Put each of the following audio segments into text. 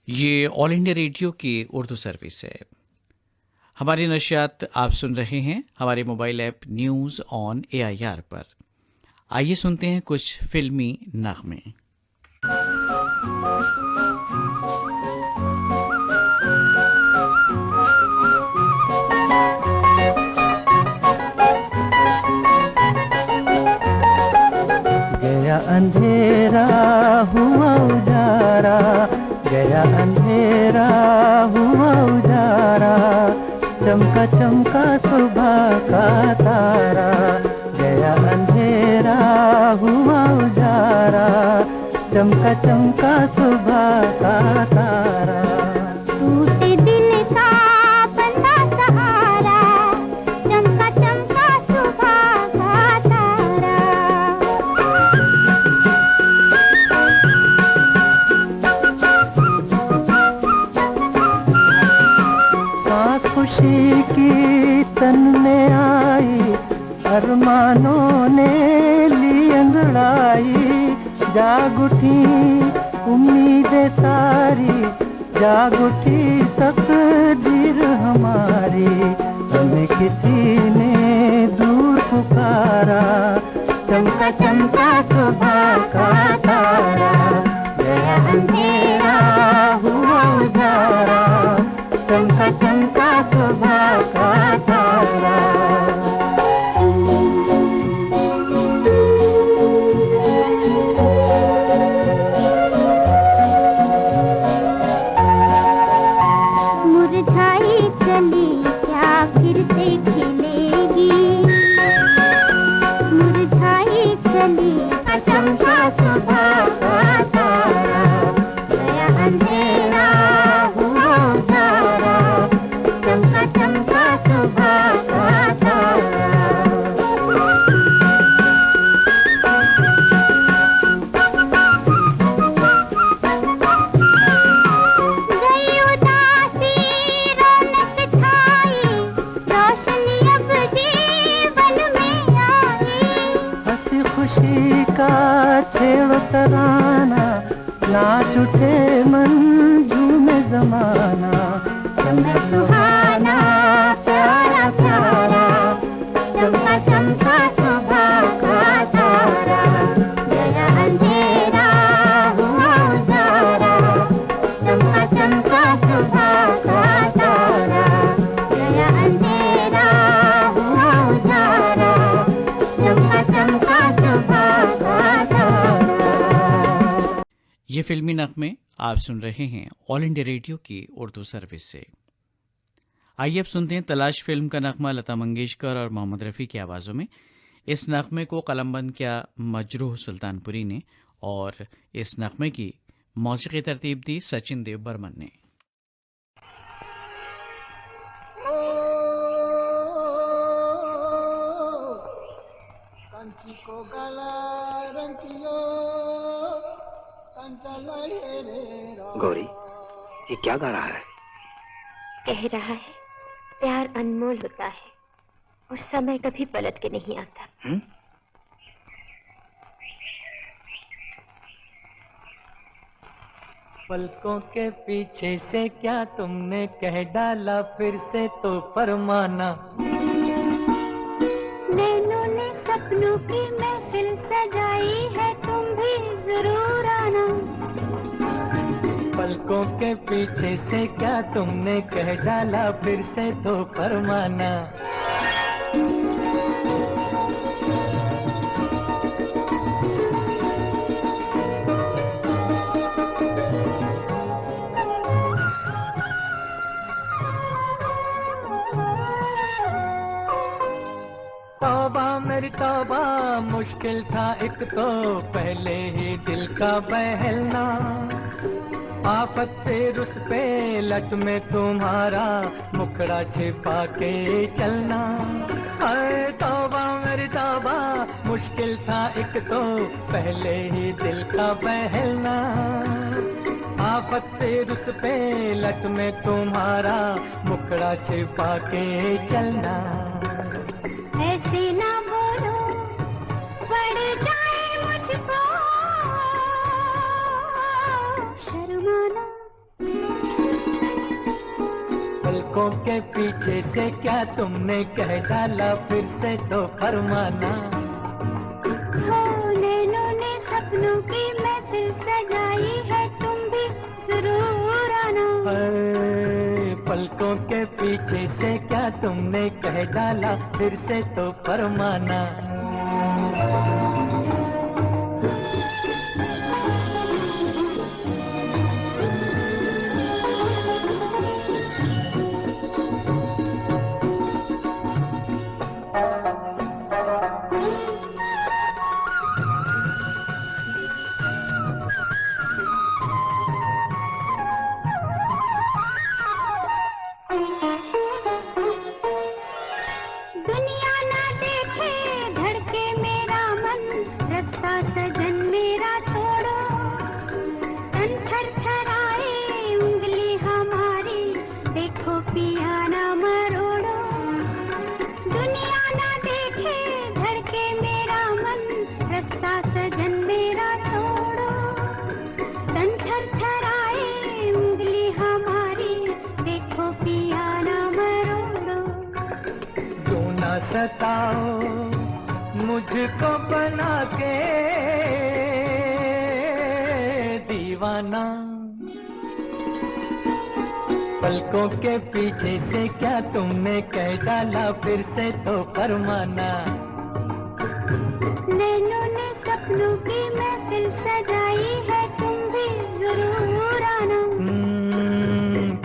ये all India radio की Urdu service है। हमारी नशियात आप सुन रहे हैं हमारे mobile app news on AIR पर। आइए सुनते हैं कुछ फिल्मी नगमे। गया अंधेरा हुआ उजारा, गया अंधेरा हुआ उजारा, चमका चमका सुबह का तारा। गया अंधेरा हुआ उजारा, चमका चमका सुबह का तारा। टूटे दिल का बंदा सहारा, चमका चमका सुबह का तारा। सांस खुशी की तन में आई, अरमानों ने ली अंगड़ाई। जाग उठी उम्मीदें सारी, जाग उठी तकदीर हमारी। हमें किसी ने दूर पुकारा, चमका चमका सुबह का तारा। गया अंधेरा हुआ उजारा, चमका चमका सुबह का तारा। मुरझाई कली क्या फिर से खिलेगी, मुरझाई कली चमका सुबह का तारा। गया अंधेरा हुआ उजारा, चमका चमका सुबह का तारा। गई उदासी रौनक छाई, रोशनी अब जीवन में आई। हंसी खुशी का छेड़ तराना, नाच उठे मन झूमे जमाना। समय सुहाना प्यारा प्यारा, चमका चमका सुबह का तारा। गया अंधेरा हुआ उजारा, चमका चमका सुबह का तारा। गया अंधेरा हुआ उजारा, चमका चमका सुबह का तारा। ये फिल्मी नगमे आप सुन रहे हैं ऑल इंडिया रेडियो की उर्दू सर्विस से। आइए अब सुनते हैं तलाश फिल्म का नगमा लता मंगेशकर और मोहम्मद रफ़ी की आवाज़ों में। इस नगमे को कलमबंद किया मजरूह सुल्तानपुरी ने और इस नगमे की मौसीकी तरतीब दी सचिन देव बर्मन ने। गौरी, ये क्या गा रहा है? कह रहा है प्यार अनमोल होता है और समय कभी पलट के नहीं आता। पलकों के पीछे से क्या तुमने कह डाला, फिर से तो फरमाना। नैनों ने सपनों की महफिल सजाई है, तुम भी जरूर आना। पलकों के पीछे से क्या तुमने कह डाला, फिर से तो फरमाना। तौबा मेरी तौबा, मुश्किल था एक तो पहले ही दिल का बहलना। आफत पे रुस पे लट में तुम्हारा मुखड़ा छिपा के चलना। अरे तौबा मेरी तौबा, मुश्किल था एक तो पहले ही दिल का बहलना। आफत पे रुस पे लट में तुम्हारा मुखड़ा छिपा के चलना। ऐसे ना बोलो पड़ जाए मुझको शर्माना। पलकों के पीछे से क्या तुमने कह डाला, फिर से तो फरमाना। हो नैनों ने सपनों की महफिल सजाई है, तुम भी जरूर आना। हाय, पलकों के पीछे से क्या तुमने कह डाला, फिर से तो फरमाना। दुनिया ना देखे धड़के मेरा मन, रास्ता सजन मेरा छोड़ो। तन थरथराए उंगली हमारी, देखो पिया ना मरोड़ो। दुनिया ना देखे धड़के मेरा मन, रास्ता सजन मेरा छोड़ो। तन थरथराए उंगली हमारी, देखो पिया ना मरोड़ो। क्यों ना सताओ मुझको बना के दीवाना। पलकों के पीछे से क्या तुमने कह डाला, फिर से तो फरमाना। नैनों ने सपनों की महफिल सजाई है, तुम भी जरूर आना।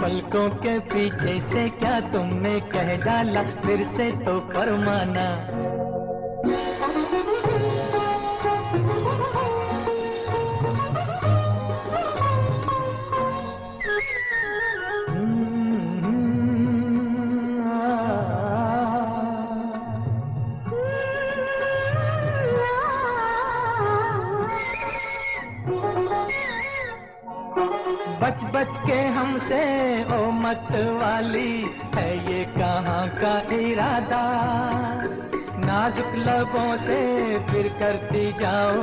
पलकों के पीछे से क्या तुमने कह डाला, फिर से तो फरमाना। बच बच के हमसे ओ मत वाली, है ये कहाँ का इरादा। नाजुक लबों से फिर करती जाओ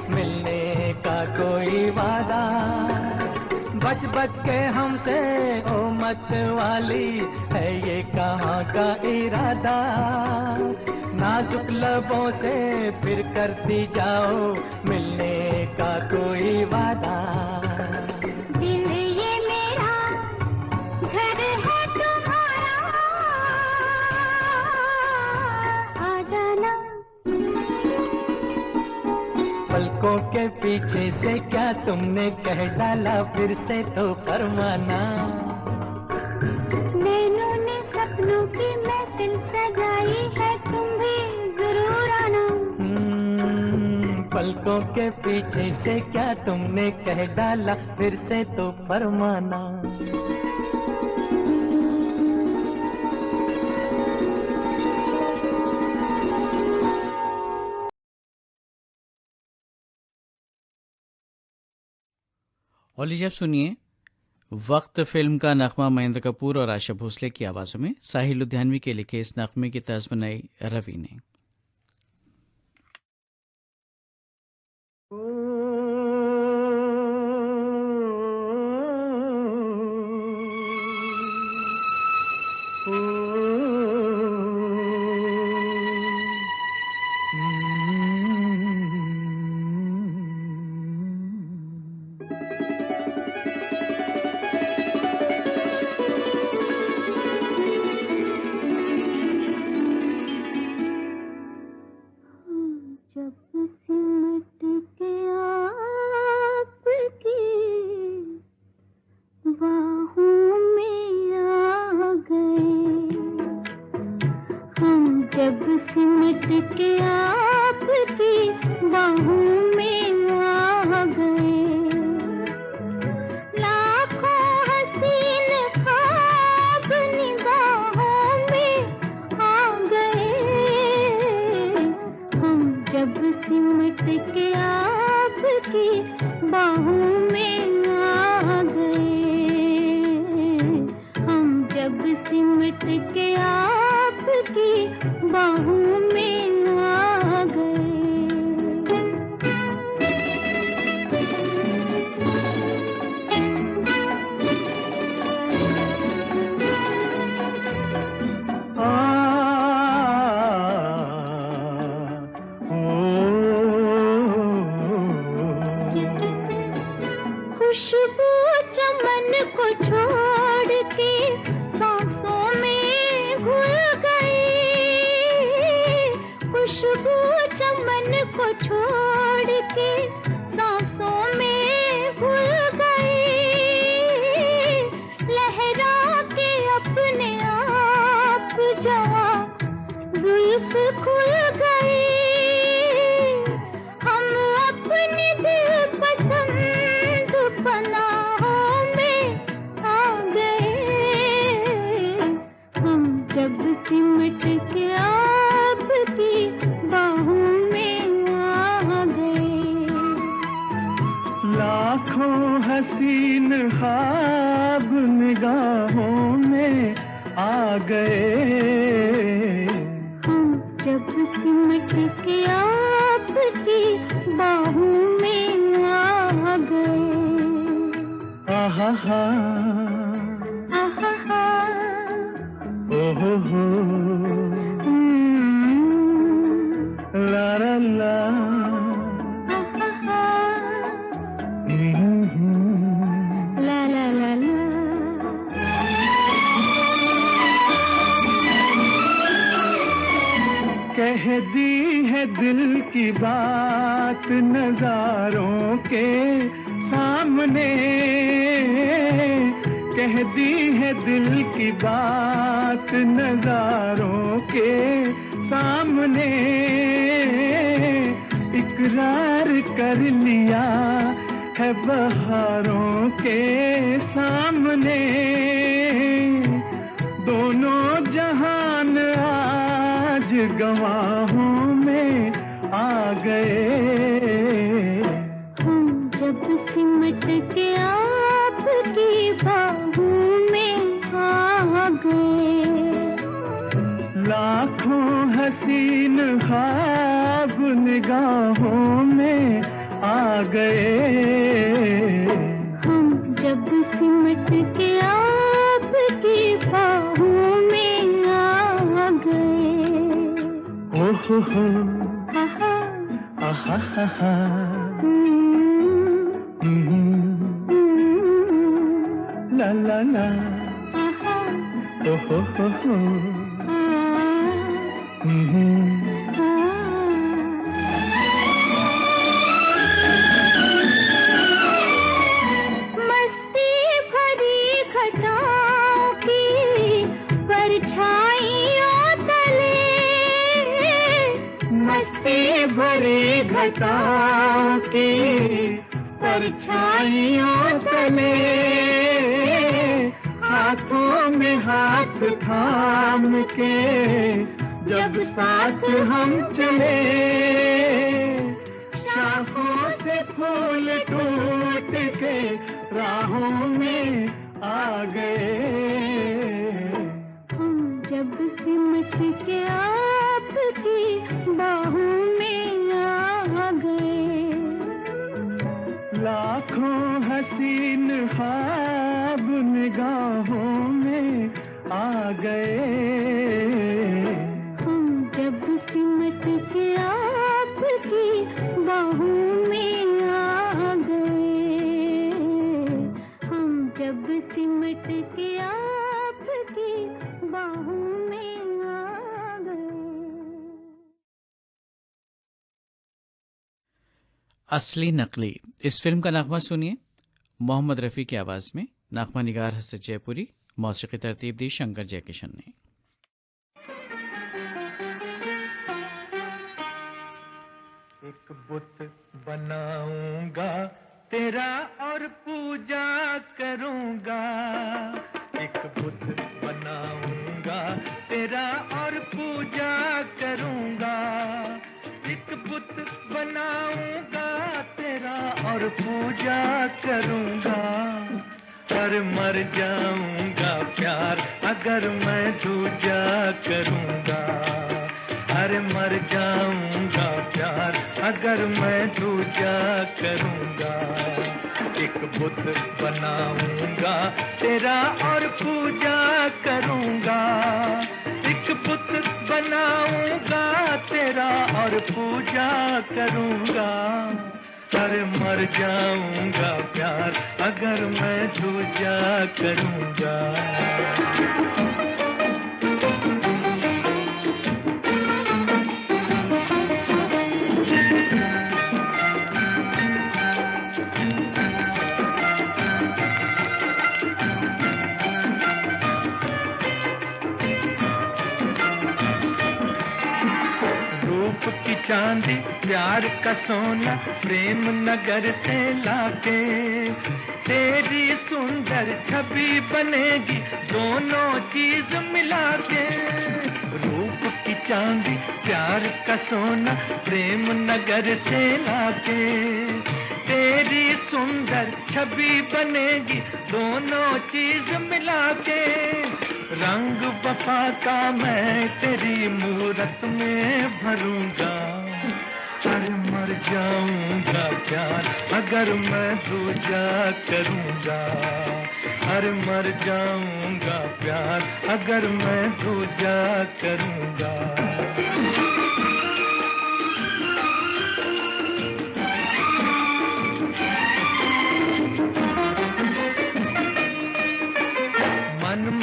मिलने का कोई वादा। बच बच के हमसे ओ मत वाली, है ये कहाँ का इरादा। नाजुक लबों से फिर करती जाओ मिलने का कोई वादा। दिल ये मेरा घर है तुम्हारा, आ जाना। पलकों के पीछे से क्या तुमने कह डाला, फिर से तो फरमाना। नैनों ने सपनों की महफिल सजाई है, तुम भी जरूर आना। पलकों के पीछे से क्या तुमने कह डाला, फिर से तो फरमाना। और लीजिए अब सुनिए वक्त फिल्म का नगमा महेंद्र कपूर और आशा भोसले की आवाज़ों में। साहिल लुधियानवी के लिखे इस नगमे की तर्ज बनाई रवि ने। खुशबू चमन को छोड़ के सांसों में घुल गई, खुशबू चमन को छोड़ के सांसों में घुल गई, लहरा के अपने आप जहाँ जुल्फ खुल गई, हम अपने दिल पसंद पनाहों में आ गए, हम जब सिमट के आपकी बाहों में आ गए। लाखों हसीन ख्वाब निगाहों में आ गए, हम जब सिमट के आपकी बाहों में आ गए। आहा हा, आहा हा, ओहो हो, ला ला ला, आहा हा, हम्म। ला ला ला ला। कह दी है दिल की बात नजारों के सामने, कह दी है दिल की बात नजारों के सामने, इकरार कर लिया है बहारों के सामने, दोनों जहान आज गवाहों में आ गए, हम जब सिमट के आपकी बाहों में आ गए। लाखों हसीन ख्वाब निगाहों में आ गए, हम जब सिमट के आपकी बाहों में आ गए। ओहो हो, आहा, आहा हा हा, हम्म, ला ला ला, आहा, ओहो हो, आ, आ। मस्ती भरी घटाओं की परछाइयों तले, मस्ती भरी घटाओं की परछाइयों तले, हाथों में हाथ थाम के जब साथ हम चले, शाखों से फूल टूट के राहों में आ गए, हम जब सिमट के आपकी बाहों में आ गए। लाखों हसीन ख्वाब निगाहों में आ गए, हम जब सिमट के आपकी बाहों में आ गए, हम जब सिमट के आपकी बाहों में आ गए। असली नकली इस फिल्म का नगमा सुनिए मोहम्मद रफ़ी की आवाज़ में। नगमा निगार हसरत जयपुरी, मौसीकी तरतीब दी शंकर जयकिशन ने। एक बुत बनाऊंगा तेरा और पूजा करूंगा, एक बुत बनाऊंगा तेरा और पूजा करूंगा, एक बुत बनाऊंगा तेरा और पूजा करूंगा, पर मर जाऊंगा प्यार अगर मैं दूजा करूंगा, अरे मर जाऊंगा प्यार अगर मैं दूजा करूंगा, एक बुत बनाऊंगा तेरा और पूजा करूंगा, एक बुत बनाऊंगा तेरा और पूजा करूंगा, अरे मर जाऊंगा प्यार प्यार अगर मैं दूजा करूँगा। की चांदी प्यार का सोना प्रेम नगर से लाके तेरी सुंदर छवि बनेगी दोनों चीज मिला के। रूप की चांदी प्यार का सोना प्रेम नगर से लाके तेरी सुंदर छवि बनेगी दोनों चीज मिला के। रंग वफा का मैं तेरी मूरत में भरूंगा। अरे मर जाऊंगा प्यार अगर मैं दूजा करूंगा। अरे मर जाऊंगा प्यार अगर मैं दूजा करूंगा।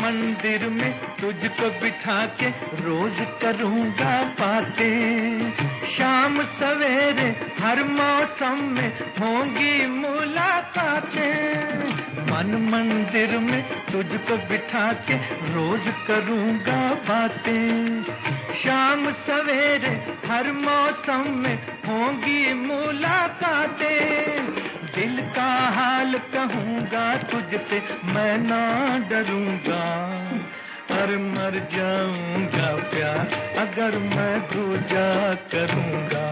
मंदिर में तुझको बिठा के रोज करूंगा बातें। शाम सवेरे हर मौसम में होंगी मुलाकातें। मन मंदिर में तुझको बिठा के रोज करूंगा बातें। शाम सवेरे हर मौसम में होंगी मुलाकातें। दिल का हाल कहूंगा तुझसे मैं ना डरूंगा। अरे मर जाऊंगा प्यार अगर मैं दूजा करूंगा।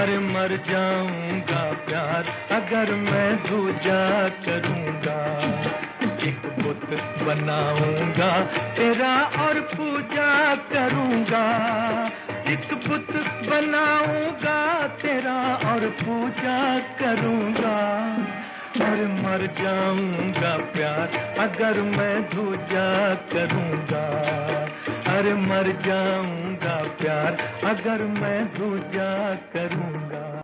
अरे मर जाऊंगा प्यार अगर मैं दूजा करूंगा। एक बुत बनाऊंगा तेरा और पूजा करूंगा। एक बुत बनाऊंगा तेरा और पूजा करूंगा। और मर जाऊंगा प्यार अगर मैं दूजा करूंगा। अरे मर जाऊंगा प्यार अगर मैं दूजा करूंगा।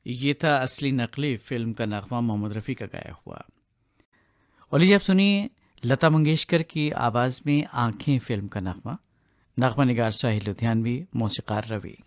ये था असली नकली फिल्म का नगमा मोहम्मद रफ़ी का गाया हुआ। और लीजिए आप सुनिए लता मंगेशकर की आवाज़ में आंखें फिल्म का नगमा। नगमा निगार साहिल लुधियानवी, मौसीकार रवि।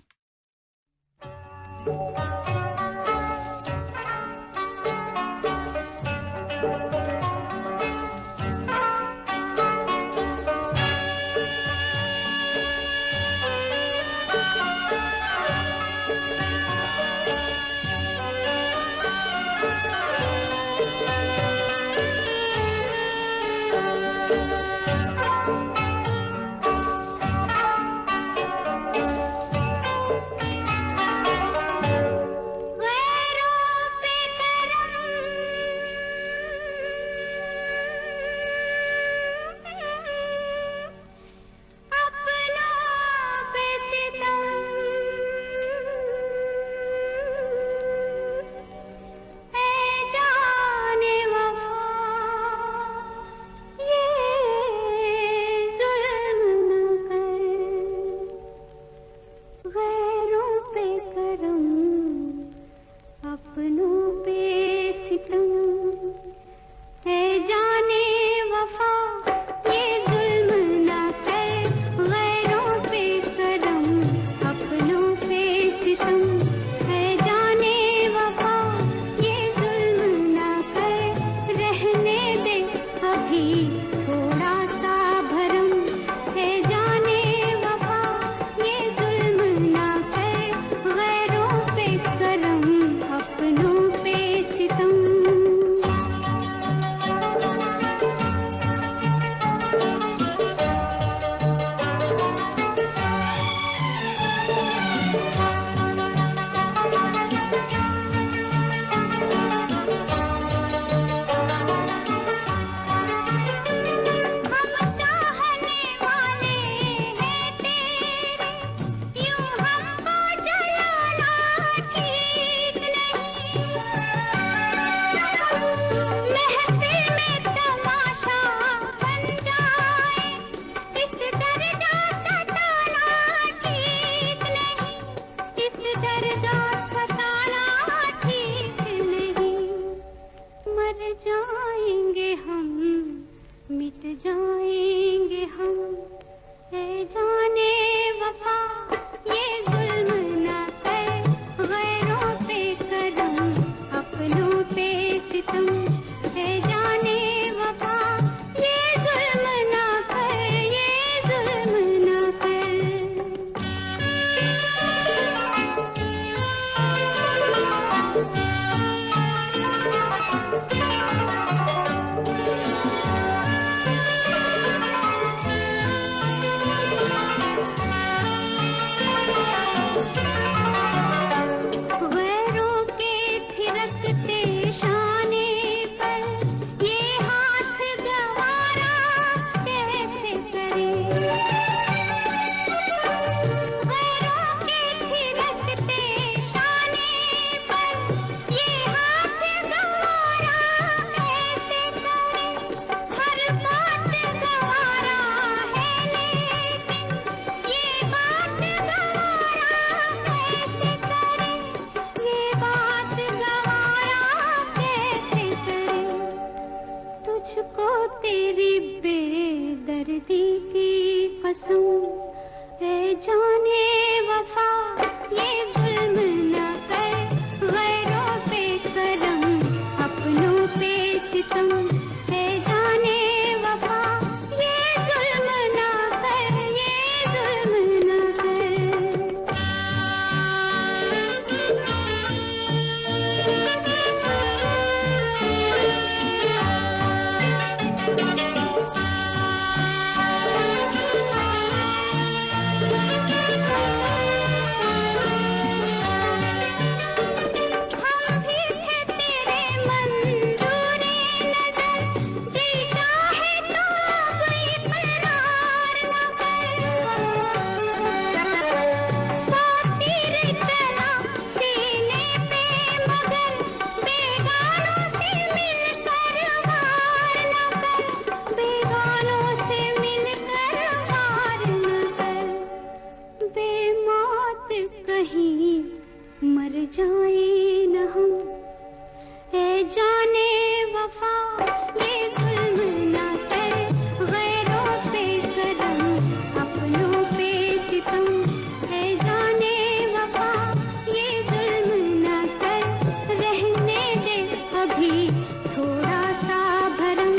भी थोड़ा सा भरम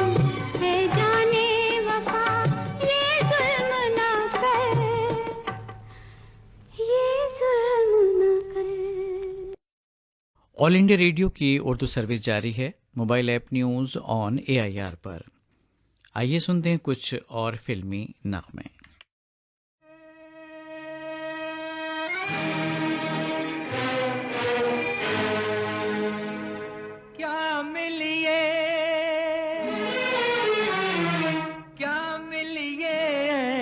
है जाने वफा, ये जुल्म ना कर, ये जुल्म ना कर। ऑल इंडिया रेडियो की उर्दू सर्विस जारी है mobile app news on AIR पर। आइए सुनते हैं कुछ और फिल्मी नगमे। क्या मिलिए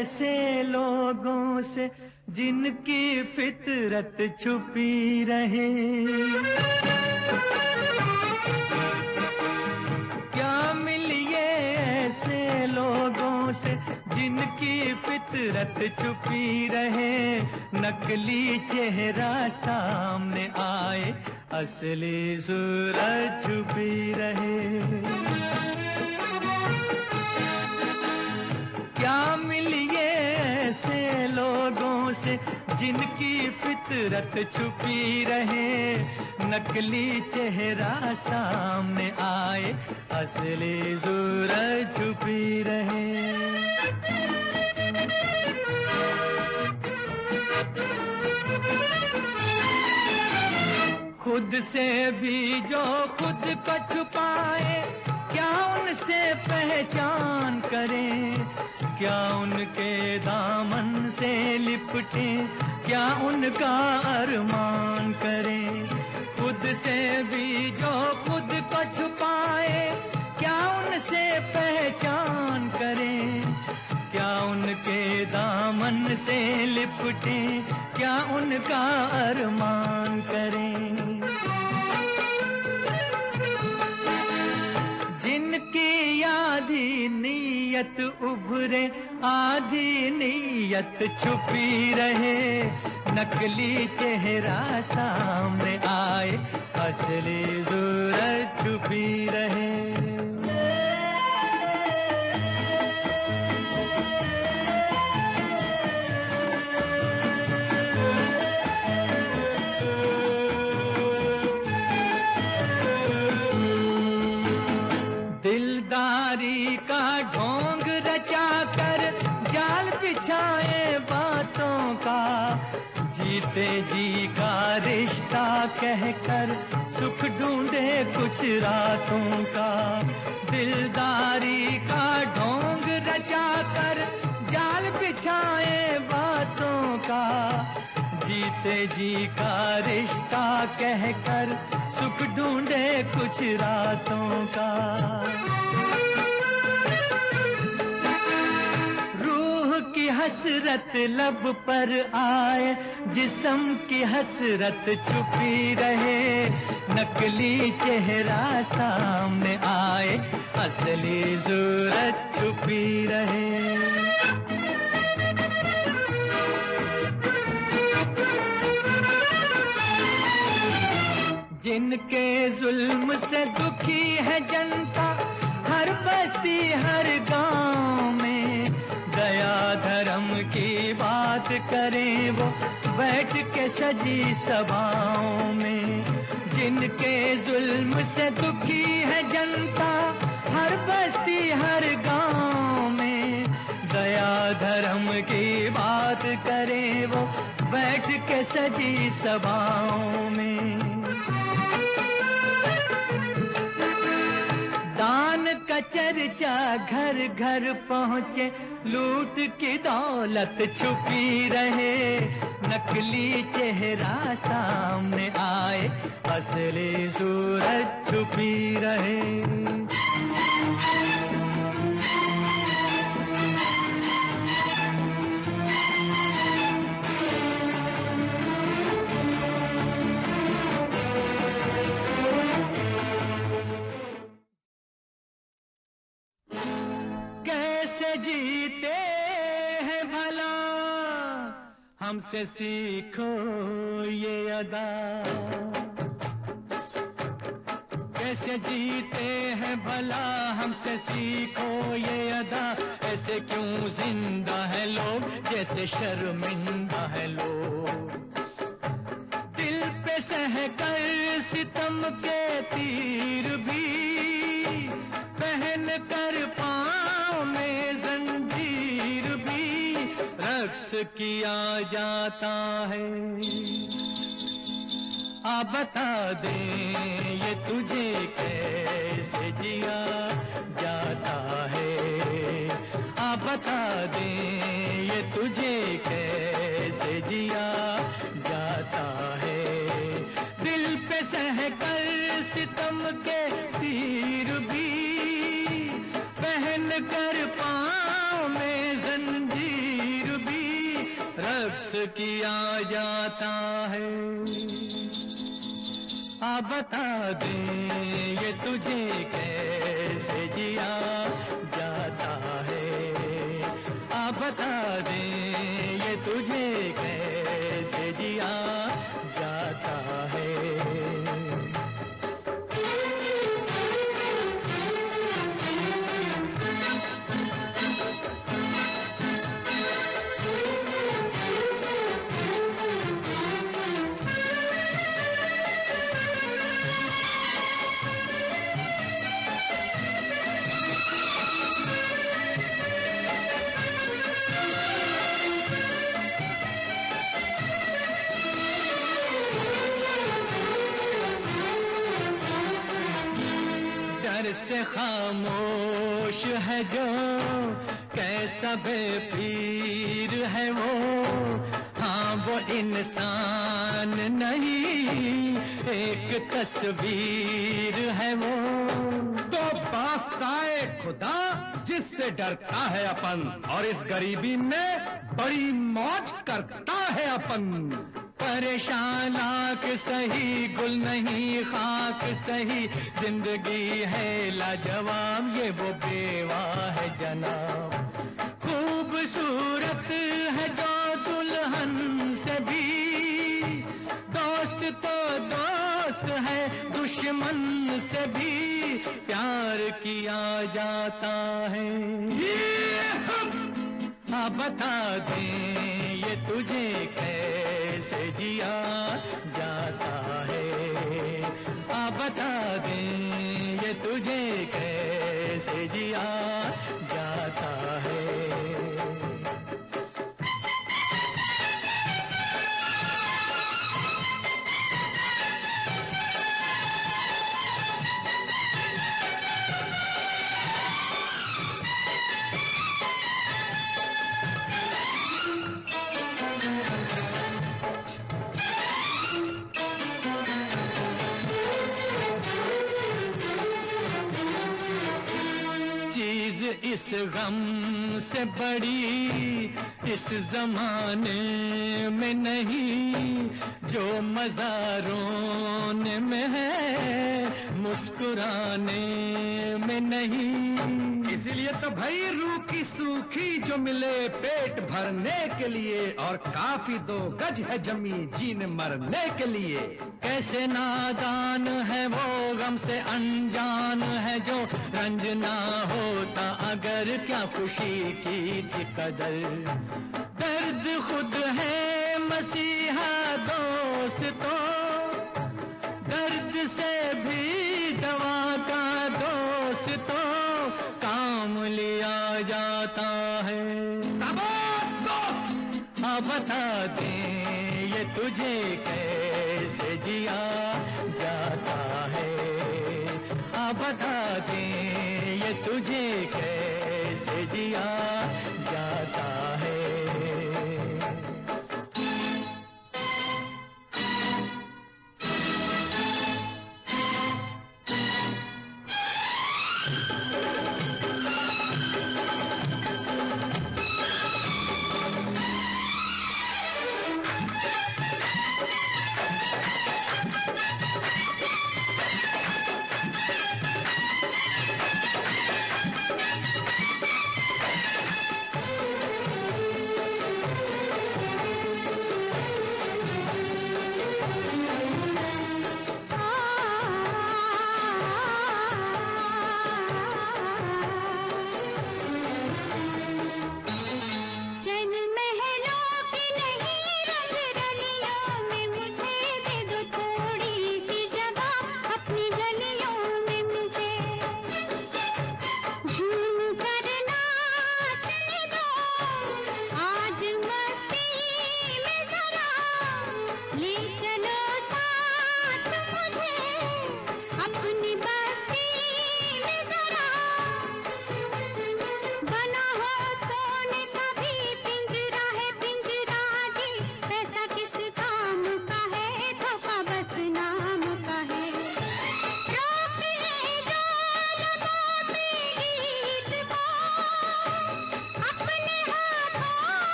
ऐसे लोगों से जिनकी फितरत छुपी रहे, क्या मिलिए ऐसे लोगों से जिनकी फितरत छुपी रहे, नकली चेहरा सामने आए, असली सूरत छुपी रहे। क्या मिलिए ऐसे लोगों से जिनकी फितरत छुपी रहे, नकली चेहरा सामने आए, असली सूरत छुपी रहे। खुद से भी जो खुद को छुपाए, क्या उनसे पहचान करें, क्या उनके दामन से लिपटे, क्या उनका अरमान करें। खुद से भी जो खुद को छुपाए, क्या उनसे पहचान करें, क्या उनके दामन से लिपटे, क्या उनका अरमान करें। जिनकी आधी नीयत उभरे, आधी नीयत छुपी रहे, नकली चेहरा सामने आए, असली सूरत छुपी रहे। दिलदारी का ढोंग रचा कर जाल बिछाए बातों का, जीते जी का रिश्ता कहकर सुख ढूंढे कुछ रातों का। दिलदारी का ढोंग रचा कर जाल बिछाए बातों का, जीते जी का रिश्ता कहकर सुख ढूंढे कुछ रातों का। रूह की हसरत लब पर आए, जिस्म की हसरत छुपी रहे, नकली चेहरा सामने आए, असली सूरत छुपी रहे। जिनके जुल्म से दुखी है जनता, हर बस्ती हर गांव में, दया धर्म की बात करें वो बैठ के सजी सभाओं में। जिनके जुल्म से दुखी है जनता, हर बस्ती हर गांव में, दया धर्म की बात करें वो बैठ के सजी सभाओं में। दान का चर्चा घर घर पहुँचे, लूट की दौलत छुपी रहे, नकली चेहरा सामने आए, असली सूरत छुपी रहे। जीते हैं भला हमसे सीखो ये अदा, कैसे जीते हैं भला हमसे सीखो ये अदा, ऐसे क्यों जिंदा है लोग जैसे शर्मिंदा है लोग। दिल पे सहकर सितम चमके तीर भी, पहन कर पाँव में जंजीर भी रक्स किया जाता है। आ बता दे ये तुझे कैसे जिया जाता है, आ बता दे ये तुझे कैसे जिया जाता है। दिल पे सहकर सितम के तीर भी, पहन कर पाँव में जंजीर भी रक्स किया जाता है। आ बता दे ये तुझे कैसे जिया जाता है, आ बता दे ये तुझे कैसे जिया जाता है। डर से खामोश है जो, कैसा बेपीर है वो, हाँ वो इंसान नहीं एक तस्वीर है वो। तो बादशाह खुदा जिससे डरता है अपन, और इस गरीबी में बड़ी मौज करता है अपन। परेशान आँख सही, गुल नहीं खाक सही, जिंदगी है लाजवाब, ये वो बेवा है जनाब। खूबसूरत है जो दुल्हन से भी, दोस्त तो दोस्त है दुश्मन से भी प्यार किया जाता है। हाँ बता दे ये तुझे कैसे जिया जाता है, हाँ बता दे ये तुझे कैसे जिया जाता है। इस गम से बड़ी इस जमाने में नहीं, जो मज़ा रोने में है मुस्कुराने में नहीं। इसीलिए तो भाई रूखी सूखी जो मिले पेट भरने के लिए, और काफी 2 गज है जमी जीने मरने के लिए। कैसे नादान है वो गम से अनजान है जो, रंज ना होता अगर क्या खुशी की थी कदर। दर्द खुद है मसीहा दोस्तों, दर्द से भी दवा का दोस्तों काम लिया जाता है। शाबाश दोस्त! हाँ बता दे ये तुझे कैसे जिया जाता है, हाँ बता दे ये तुझे कैसे जिया जाता है।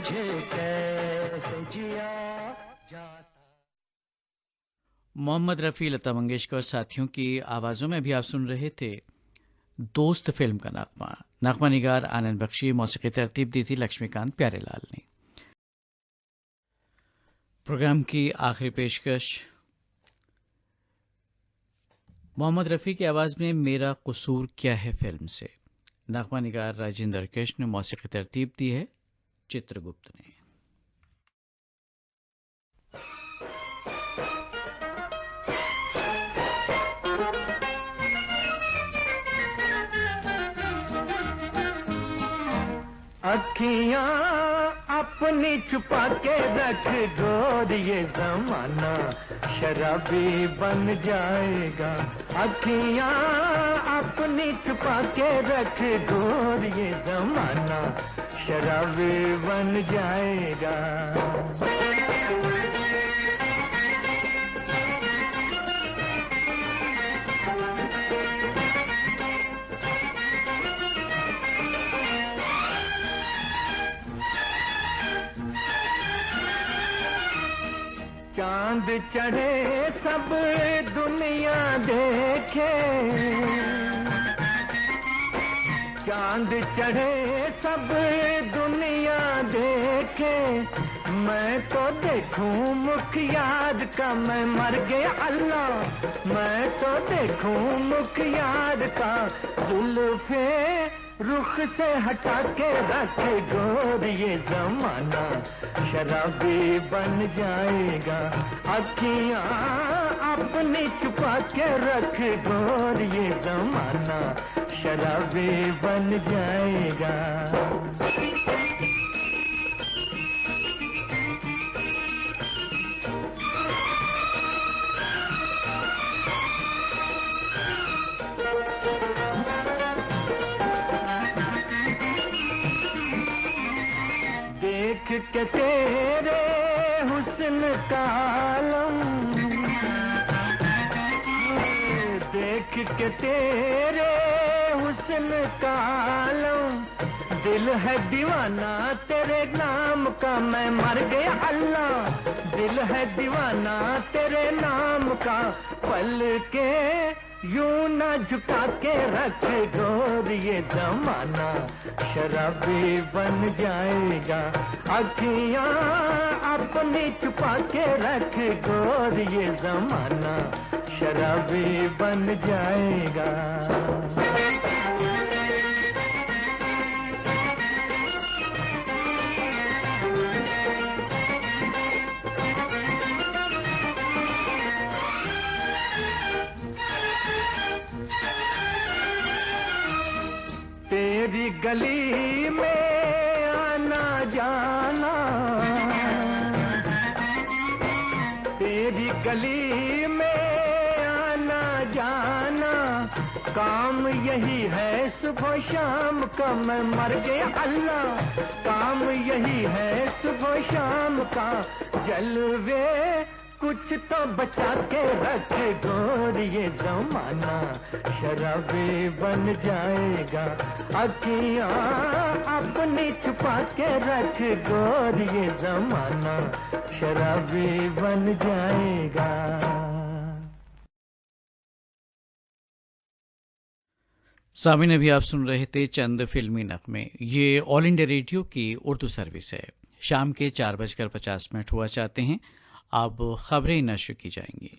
मुझे कैसे जिया जाता। मोहम्मद रफ़ी, लता मंगेशकर और साथियों की आवाज़ों में भी आप सुन रहे थे दोस्त फिल्म का नगमा। नगमा निगार आनंद बख्शी, मौसीकी तरतीब दी थी लक्ष्मीकांत प्यारेलाल ने। प्रोग्राम की आखिरी पेशकश मोहम्मद रफ़ी की आवाज़ में मेरा कसूर क्या है फिल्म से। नगमा निगार राजेंद्र कृष्ण ने मौसीकी तरतीब दी है चित्रगुप्त ने। अखियां अपनी छुपा के रख गोर ये जमाना शराबी बन जाएगा। अखियां अपनी छुपा के रख गोर ये जमाना शराबी बन जाएगा। चांद चढ़े सब दुनिया देखे, चांद चढ़े सब दुनिया देखे, मैं तो देखूं मुख याद का मैं मर गया अल्लाह। मैं तो देखूं मुख याद का जुल्फे रुख से हटा के रख गोर ये जमाना शराबी बन जाएगा। अखियां अपनी छुपा के रख गोर ये जमाना शराबी बन जाएगा। देख के तेरे हुस्न का आलम, देख के तेरे हुस्न का आलम, दिल है दीवाना तेरे नाम का मैं मर गया अल्लाह। दिल है दीवाना तेरे नाम का पल के यूं ना झुका के रख गोर ये जमाना शराबी बन जाएगा। अखियां अपनी छुपा के रख गोर ये जमाना शराबी बन जाएगा। तेरी गली में आना जाना, तेरी गली में आना जाना, काम यही है सुबह शाम का मैं मर गया अल्लाह। काम यही है सुबह शाम का जलवे कुछ तो बचा के रख गोर ये जमाना शराबी बन जाएगा। अखियां अपनी छुपा के रख गोर ये जमाना शराबी बन जाएगा। सामिन, अभी आप सुन रहे थे चंद फिल्मी नगमे। ये ऑल इंडिया रेडियो की उर्दू सर्विस है। शाम के 4:50 हुआ चाहते हैं। अब खबरें नश्र की जाएंगी।